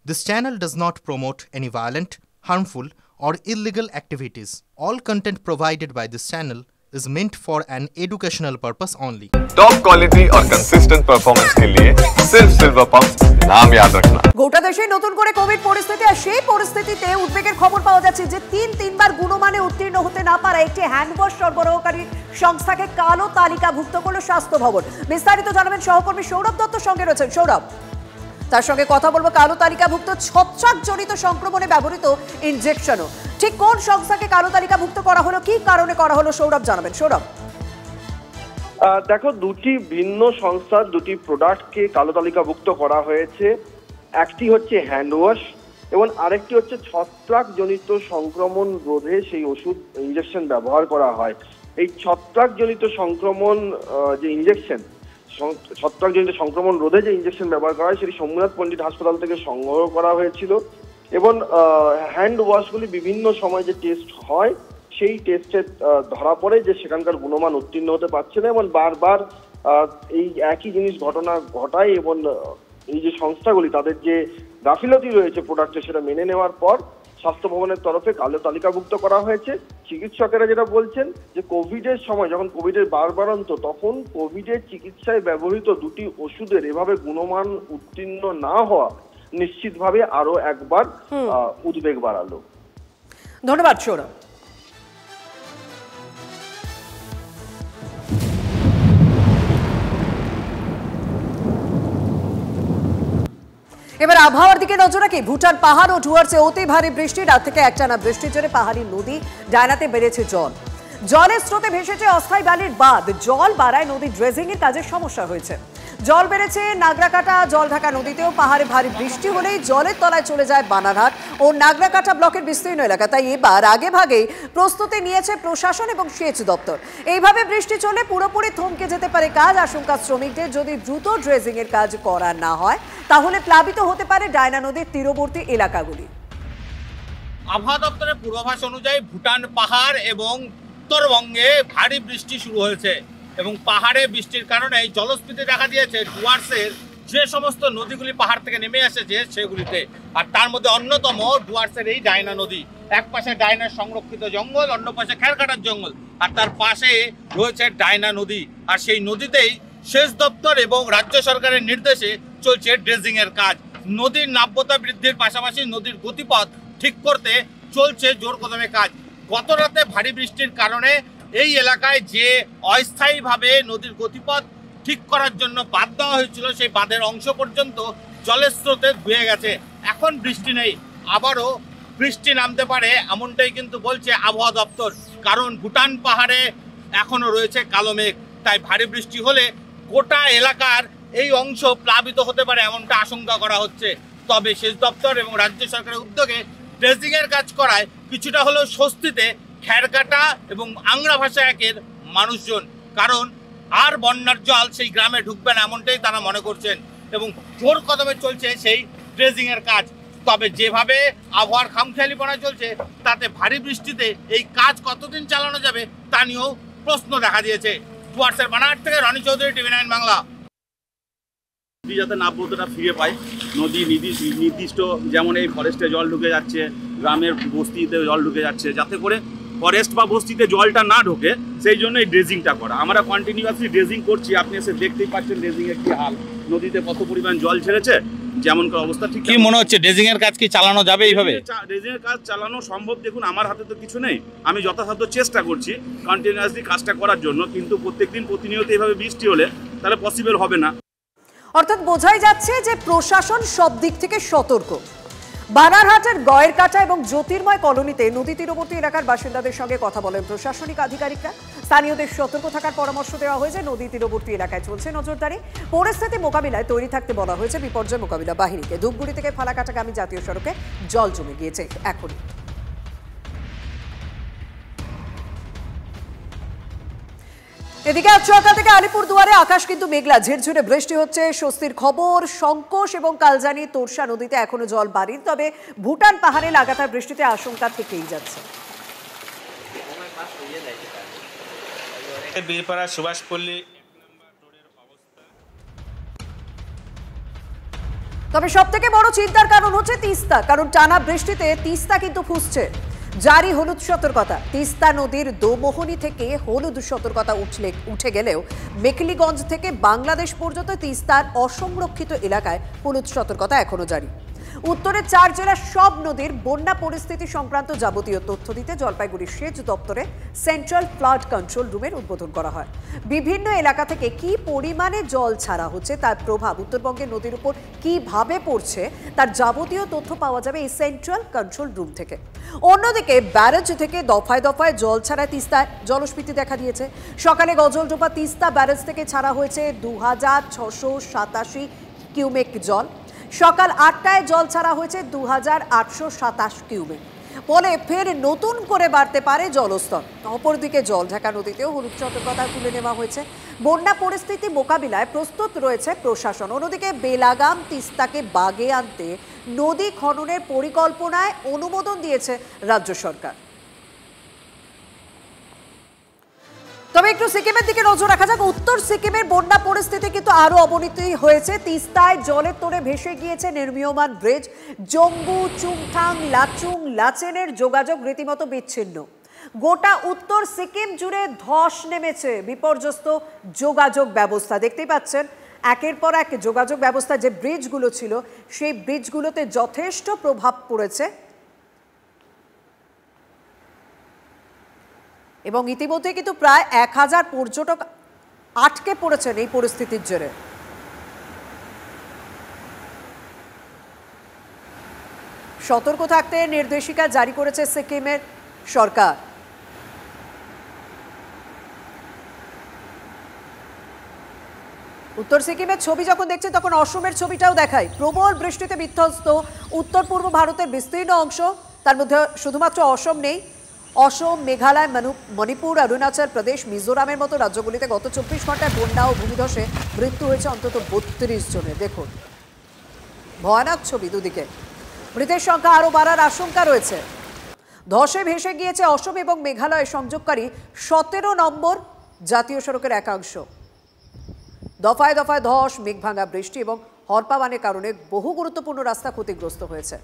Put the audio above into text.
This channel does not promote any violent, harmful, or illegal activities. All content provided by this channel is meant for an educational purpose only. Top quality और consistent performance के लिए सिर्फ silver pumps नाम याद रखना। গোটা দেশে নতুন করে কোভিড পরিস্থিতি আর সেই পরিস্থিতিতে উদ্বেগের খবর পাওয়া যাচ্ছে যে তিনবার গুণমানে উত্তীর্ণ হতে না পারা একটি হ্যান্ডওয়াশ সরবরাহকারী সংস্থাকে কালো তালিকাভুক্ত করল স্বাস্থ্য ভবন। বিস্তারিত জানাবেন সহকর্মী সৌরভ দত্ত, সঙ্গে রয়েছেন সৌরভ। তার সঙ্গে কথা বলবো কালো তালিকাভুক্ত ছত্রাকজনিত সংক্রমণে ব্যবহৃত ইনজেকশনও। ঠিক কোন সংস্থাকে কালো তালিকাভুক্ত করা হলো, কি কারণে করা হলো, সৌরভ জানাবেন। সৌরভ, দেখো, দুটি ভিন্ন সংস্থার দুটি প্রোডাক্টকে কালো তালিকাভুক্ত করা হয়েছে। একটি হচ্ছে হ্যান্ড ওয়াশ এবং আরেকটি হচ্ছে ছত্রাকজনিত সংক্রমণ রোধে সেই ওষুধ ইনজেকশন ব্যবহার করা হয়। এই ছত্রাকজনিত সংক্রমণ যে ইনজেকশন, ছত্রাকজনিত সংক্রমণ রোধে যে ইনজেকশন ব্যবহার করা হয় সেটি সোমনাথ পণ্ডিত হাসপাতাল থেকে সংগ্রহ করা হয়েছিল এবং হ্যান্ড ওয়াশগুলি বিভিন্ন সময় যে টেস্ট হয় সেই টেস্টে ধরা পড়ে যে সেখানকার গুণমান উত্তীর্ণ হতে পারছে না এবং বারবার এই একই জিনিস ঘটনা ঘটায় এবং এই যে সংস্থাগুলি তাদের যে গাফিলতি রয়েছে প্রোডাক্টে সেটা মেনে নেওয়ার পর স্বাস্থ্য ভবনের তরফে কালো তালিকাভুক্ত করা হয়েছে। চিকিৎসকেরা যেটা বলছেন যে কোভিডের সময় যখন কোভিডের বাড়ন্ত তখন কোভিডের চিকিৎসায় ব্যবহৃত দুটি ওষুধের এভাবে গুণমান উত্তীর্ণ না হওয়া নিশ্চিতভাবে আরো একবার উদ্বেগ বাড়ালো। ধন্যবাদ সৌরভ। এবার আবহাওয়ার দিকে নজর রাখি। ভুটান পাহাড় ও ডুয়ার্সে অতি ভারী বৃষ্টি, রাত থেকে একটানা বৃষ্টির জন্য পাহাড়ি নদী ডায়নাতে বেড়েছে জল। জলের স্রোতে ভেসেছে অস্থায়ী বালির বাঁধ। জল বাড়ায় নদী ড্রেজিং এর কাজে সমস্যা হয়েছে। জল বেড়েছে নাগরাকাটা জলঢাকা নদীতেও। পাহাড়ে ভারী বৃষ্টি হলেই জলের তলায় চলে যায় বানারহাট ও নাগরাকাটা ব্লকের বিস্তীর্ণ এলাকা। তাই এবার আগে ভাগেই প্রস্তুতি নিয়েছে প্রশাসন এবং সেচ দপ্তর। এইভাবে বৃষ্টি চলে পুরোপুরি থমকে যেতে পারে কাজ। আশঙ্কা শ্রমিকদের, যদি দ্রুত ড্রেজিং এর কাজ করা না হয় তাহলে প্লাবিত হতে পারে ডায়না নদীর তীরবর্তী এলাকাগুলি। আবহাওয়া দপ্তরের পূর্বাভাস অনুযায়ী ভুটান পাহাড় এবং উত্তরবঙ্গে ভারী বৃষ্টি শুরু হয়েছে এবং পাহাড়ে বৃষ্টির কারণে জলস্ফীতি দেখা দিয়েছে ডুয়ার্সের যে সমস্ত নদীগুলি পাহাড় থেকে নেমে এসেছে সেগুলিতে। আর তার মধ্যে অন্যতম ডুয়ার্সের এই ডায়না নদী। এক পাশে ডায়নার সংরক্ষিত জঙ্গল, অন্য পাশে খেরকাটার জঙ্গল, আর তার পাশে রয়েছে ডায়না নদী। আর সেই নদীতেই সেচ দপ্তর এবং রাজ্য সরকারের নির্দেশে চলছে ড্রেজিং এর কাজ। নদীর নাব্যতা বৃদ্ধির পাশাপাশি নদীর গতিপথ ঠিক করতে চলছে জোর কদমে কাজ। গত রাতে ভারী বৃষ্টির কারণে এই এলাকায় যে অস্থায়ীভাবে নদীর গতিপথ ঠিক করার জন্য বাঁধ দেওয়া হয়েছিল সেই বাঁধের অংশ পর্যন্ত জলের স্রোতে ধুয়ে গেছে। এখন বৃষ্টি নেই, আবারও বৃষ্টি নামতে পারে এমনটাই কিন্তু বলছে আবহাওয়া দপ্তর। কারণ ভুটান পাহাড়ে এখনো রয়েছে কালো মেঘ, তাই ভারী বৃষ্টি হলে গোটা এলাকার এই অংশ প্লাবিত হতে পারে এমনটা আশঙ্কা করা হচ্ছে। তবে সেচ দপ্তর এবং রাজ্য সরকারের উদ্যোগে ড্রেজিং এর কাজ করায় কিছুটা হলেও স্বস্তিতে খেরকাটা এবং আংরা ভাষা একের মানুষজন। কারণ আর বন্যার জল সেই গ্রামে ঢুকবে না এমনটাই তারা মনে করছেন এবং জোর কদমে চলছে সেই ড্রেজিং এর কাজ। তবে যেভাবে আবহাওয়ার খামখেয়ালিপনা চলছে তাতে ভারী বৃষ্টিতে এই কাজ কতদিন চালানো যাবে তা নিয়েও প্রশ্ন দেখা দিয়েছে। ডুয়ার্সের বানারহাট থেকে রনি চৌধুরী, TV9 বাংলা। নদী যাতে নাব্যতাটা ফিরে পায়, নদী নির্দিষ্ট যেমন এই ফরেস্টে জল ঢুকে যাচ্ছে, গ্রামের বস্তিতে জল ঢুকে যাচ্ছে, যাতে করে ফরেস্ট বা বস্তিতে জলটা না ঢোকে সেই জন্য এই ড্রেজিংটা করা। আমরা কন্টিনিউয়াসলি ড্রেজিং করছি, আপনি এসে দেখতেই পাচ্ছেন ড্রেজিংয়ের কি হাল, নদীতে কত পরিমাণ জল ছেড়েছে, যেমন অবস্থা। ঠিক কি মনে হচ্ছে ড্রেজিং এর কাজ কি চালানো যাবে এইভাবে? ড্রেজিং এর কাজ চালানো সম্ভব। দেখুন, আমার হাতে তো কিছু নেই, আমি যথাসাধ্য চেষ্টা করছি কন্টিনিউয়াসলি কাজটা করার জন্য, কিন্তু প্রত্যেকদিন প্রতিনিয়ত এইভাবে বৃষ্টি হলে তাহলে পসিবল হবে না। অর্থাৎ বোঝাই যাচ্ছে যে প্রশাসন সব দিক থেকে সতর্ক। বানারহাটের গয়েরকাটা এবং জ্যোতির্ময় কলোনিতে নদী তীরবর্তী এলাকার বাসিন্দাদের সঙ্গে কথা বলেন প্রশাসনিক আধিকারিকরা। স্থানীয়দের সতর্ক থাকার পরামর্শ দেওয়া হয়েছে। নদী তীরবর্তী এলাকায় চলছে নজরদারি। পরিস্থিতি মোকাবিলায় তৈরি থাকতে বলা হয়েছে বিপর্যয় মোকাবিলা বাহিনীকে। ধূপগুড়ি থেকে ফালাকাটাগামী জাতীয় সড়কে জল জমে গিয়েছে এখনই। এদিকে আজ সকাল থেকে আলিপুরদুয়ারে আকাশ কিন্তু মেঘলা, ঝিরঝিরে বৃষ্টি হচ্ছে। স্বস্তির খবর, শঙ্কোষ এবং কালজানি তোরসা নদীতে এখনো জল বাড়েনি, তবে ভুটান পাহাড়ে লাগাতার বৃষ্টিতে আশঙ্কা থেকেই যাচ্ছে। বীরপাড়া সুভাষপল্লী তবে সবথেকে বড় চিন্তার কারণ হচ্ছে তিস্তা, কারণ টানা বৃষ্টিতে তিস্তা কিন্তু ফুসছে। জারি হলুদ সতর্কতা। তিস্তা নদীর দোমোহনী থেকে হলুদ সতর্কতা উঠে গেলেও মেখলিগঞ্জ থেকে বাংলাদেশ পর্যন্ত তিস্তার অসংরক্ষিত এলাকায় হলুদ সতর্কতা এখনো জারি। উত্তরের 4 জেলার সব নদীর বন্যা পরিস্থিতি সংক্রান্ত যাবতীয় তথ্য দিতে জলপাইগুড়ি সেচ দপ্তরে সেন্ট্রাল ফ্লাড কন্ট্রোল রুমের উদ্বোধন করা হয়। বিভিন্ন এলাকা থেকে কি পরিমাণে জল ছাড়া হচ্ছে, তার প্রভাব উত্তরবঙ্গের নদীর উপর কিভাবে পড়ছে, তার যাবতীয় তথ্য পাওয়া যাবে এই সেন্ট্রাল কন্ট্রোল রুম থেকে। অন্যদিকে ব্যারেজ থেকে দফায় দফায় জল ছাড়ায় তিস্তায় জলস্ফীতি দেখা দিয়েছে। সকালে গজলডোবা তিস্তা ব্যারেজ থেকে ছাড়া হয়েছে 2687 কিউমেক জল। সকাল 8টায় জল ছাড়া হয়েছে 2827 কিউমেক। ফলে ফের নতুন করে বাড়তে পারে জলস্তর। অপরদিকে জলঢাকা নদীতেও হলুদ সতর্কতা তুলে নেওয়া হয়েছে। বন্যা পরিস্থিতি মোকাবিলায় প্রস্তুত রয়েছে প্রশাসন। অন্যদিকে বেলাগাম তিস্তাকে বাগে আনতে নদী খননের পরিকল্পনায় অনুমোদন দিয়েছে রাজ্য সরকার। তবে একটু সিকিমের দিকে নজর রাখা যাক। উত্তর সিকিমের বন্যা পরিস্থিতি কিন্তু আরো অবনতি হয়েছে। তিস্তায় জলের তোড়ে ভেসে গিয়েছে নির্মীয়মান ব্রিজ। জম্বু, চুংথাং, লাচুং, লাচেনের যোগাযোগ রীতিমতো বিচ্ছিন্ন। গোটা উত্তর সিকিম জুড়ে ধস নেমেছে। বিপর্যস্ত যোগাযোগ ব্যবস্থা দেখতেই পাচ্ছেন। একের পর এক যোগাযোগ ব্যবস্থা, যে ব্রিজগুলো ছিল সেই ব্রিজগুলোতে যথেষ্ট প্রভাব পড়েছে এবং ইতিমধ্যে কিন্তু প্রায় 1000 পর্যটক আটকে পড়েছেন এই পরিস্থিতির জেরে। সতর্ক থাকতে নির্দেশিকা জারি করেছে সিকিমের সরকার। উত্তর সিকিমের ছবি যখন দেখছে তখন অসমের ছবিটাও দেখায়। প্রবল বৃষ্টিতে বিধ্বস্ত উত্তর পূর্ব ভারতের বিস্তীর্ণ অংশ, তার মধ্যে শুধুমাত্র অসম নেই। অসম, মেঘালয়, মণিপুর, অরুণাচল প্রদেশ, মিজোরামের মতো রাজ্যগুলিতে গত 24 ঘন্টায় বন্যা ও ভূমিধসে মৃত্যু হয়েছে অন্তত 32 জনের। দেখুন ভয়ানক ছবি দুদিকে। মৃতের সংখ্যা আরও বাড়ার আশঙ্কা রয়েছে। ধসে ভেসে গিয়েছে অসম এবং মেঘালয় সংযোগকারী 17 নম্বর জাতীয় সড়কের একাংশ। দফায় দফায় ধস, মেঘভাঙা বৃষ্টি এবং হরপাবানের কারণে বহু গুরুত্বপূর্ণ রাস্তা ক্ষতিগ্রস্ত হয়েছে।